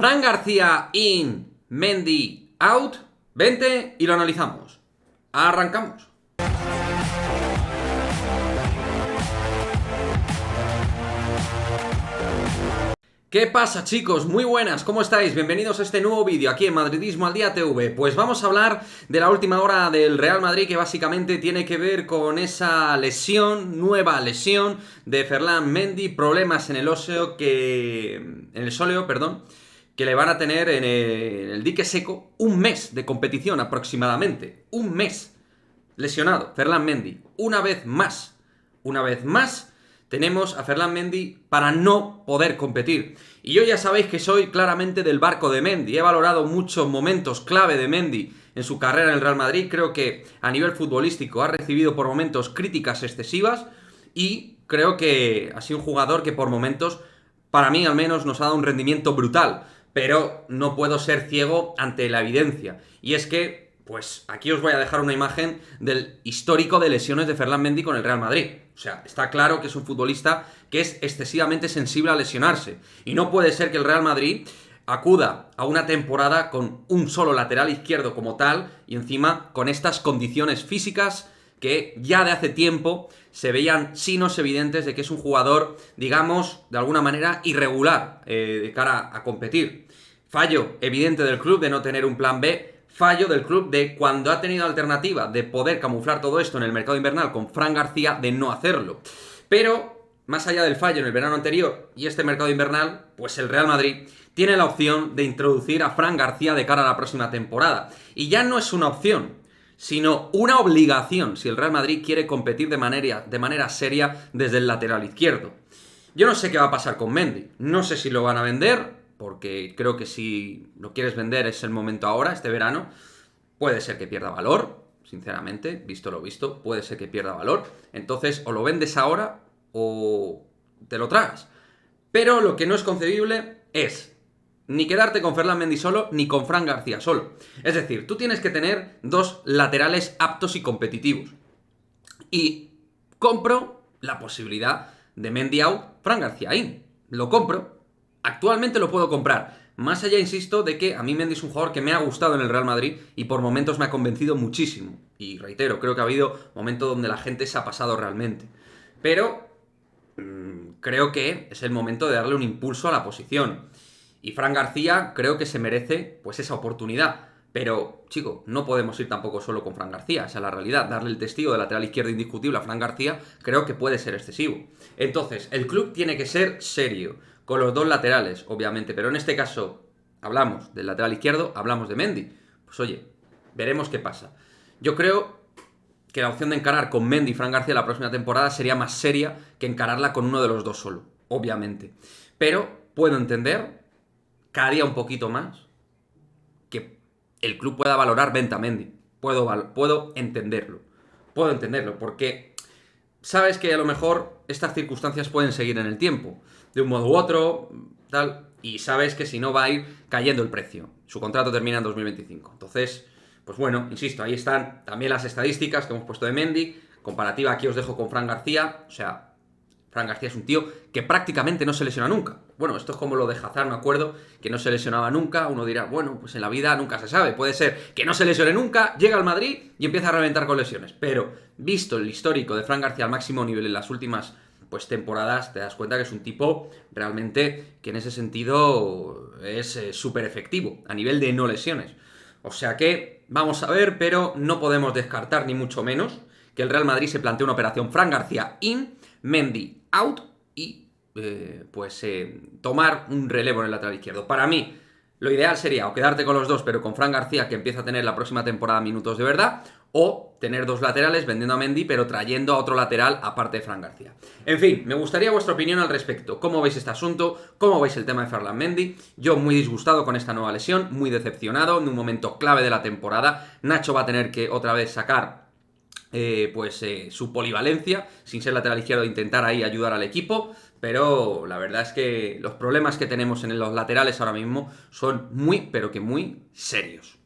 Fran García in, Mendy out. Vente y lo analizamos. Arrancamos. ¿Qué pasa, chicos? Muy buenas, ¿cómo estáis? Bienvenidos a este nuevo vídeo aquí en Madridismo al Día TV. Pues vamos a hablar de la última hora del Real Madrid, que básicamente tiene que ver con esa nueva lesión de Ferland Mendy, problemas en el sóleo, que le van a tener en el dique seco un mes de competición aproximadamente. Un mes lesionado, Ferland Mendy. Una vez más tenemos a Ferland Mendy para no poder competir. Y yo ya sabéis que soy claramente del barco de Mendy. He valorado muchos momentos clave de Mendy en su carrera en el Real Madrid. Creo que a nivel futbolístico ha recibido por momentos críticas excesivas. Y creo que ha sido un jugador que por momentos, para mí al menos, nos ha dado un rendimiento brutal. Pero no puedo ser ciego ante la evidencia. Y es que, pues aquí os voy a dejar una imagen del histórico de lesiones de Ferland Mendy con el Real Madrid. O sea, está claro que es un futbolista que es excesivamente sensible a lesionarse. Y no puede ser que el Real Madrid acuda a una temporada con un solo lateral izquierdo como tal y encima con estas condiciones físicas que ya de hace tiempo se veían signos evidentes de que es un jugador, digamos, de alguna manera irregular de cara a competir. Fallo evidente del club de no tener un plan B. Fallo del club de, cuando ha tenido alternativa de poder camuflar todo esto en el mercado invernal con Fran García, de no hacerlo. Pero, más allá del fallo en el verano anterior y este mercado invernal, pues el Real Madrid tiene la opción de introducir a Fran García de cara a la próxima temporada. Y ya no es una opción, sino una obligación si el Real Madrid quiere competir de manera seria desde el lateral izquierdo. Yo no sé qué va a pasar con Mendy. No sé si lo van a vender, porque creo que si lo quieres vender es el momento ahora, este verano. Puede ser que pierda valor, sinceramente, visto lo visto, puede ser que pierda valor. Entonces, o lo vendes ahora o te lo tragas. Pero lo que no es concebible es ni quedarte con Ferland Mendy solo, ni con Fran García solo. Es decir, tú tienes que tener dos laterales aptos y competitivos. Y compro la posibilidad de Mendy out, Fran García in. Lo compro. Actualmente lo puedo comprar. Más allá, insisto, de que a mí Mendy es un jugador que me ha gustado en el Real Madrid y por momentos me ha convencido muchísimo. Y reitero, creo que ha habido momentos donde la gente se ha pasado realmente. Pero creo que es el momento de darle un impulso a la posición. Y Fran García creo que se merece pues esa oportunidad. Pero, chico, no podemos ir tampoco solo con Fran García, esa es la realidad. Darle el testigo de lateral izquierdo indiscutible a Fran García creo que puede ser excesivo. Entonces, el club tiene que ser serio con los dos laterales, obviamente, pero en este caso hablamos del lateral izquierdo, hablamos de Mendy. Pues oye, veremos qué pasa. Yo creo que la opción de encarar con Mendy y Fran García la próxima temporada sería más seria que encararla con uno de los dos solo, obviamente. Pero puedo entender, cada día un poquito más, que el club pueda valorar venta a Mendy. Puedo entenderlo. Puedo entenderlo, porque sabes que a lo mejor estas circunstancias pueden seguir en el tiempo, de un modo u otro, tal, y sabes que si no va a ir cayendo el precio. Su contrato termina en 2025. Entonces, pues bueno, insisto, ahí están también las estadísticas que hemos puesto de Mendy. Comparativa aquí os dejo con Fran García. O sea, Fran García es un tío que prácticamente no se lesiona nunca. Bueno, esto es como lo de Hazard, me acuerdo, que no se lesionaba nunca. Uno dirá, bueno, pues en la vida nunca se sabe. Puede ser que no se lesione nunca, llega al Madrid y empieza a reventar con lesiones. Pero, visto el histórico de Fran García al máximo nivel en las últimas temporadas, te das cuenta que es un tipo realmente que en ese sentido es súper efectivo a nivel de no lesiones. O sea que, vamos a ver, pero no podemos descartar ni mucho menos que el Real Madrid se plantee una operación Fran García in, Mendy out y tomar un relevo en el lateral izquierdo. Para mí, lo ideal sería o quedarte con los dos, pero con Fran García, que empieza a tener la próxima temporada minutos de verdad, o tener dos laterales vendiendo a Mendy, pero trayendo a otro lateral aparte de Fran García. En fin, me gustaría vuestra opinión al respecto. ¿Cómo veis este asunto? ¿Cómo veis el tema de Ferland Mendy? Yo muy disgustado con esta nueva lesión, muy decepcionado, en un momento clave de la temporada. Nacho va a tener que otra vez sacar su polivalencia, sin ser lateral izquierdo, intentar ahí ayudar al equipo, pero la verdad es que los problemas que tenemos en los laterales ahora mismo son muy, pero que muy serios.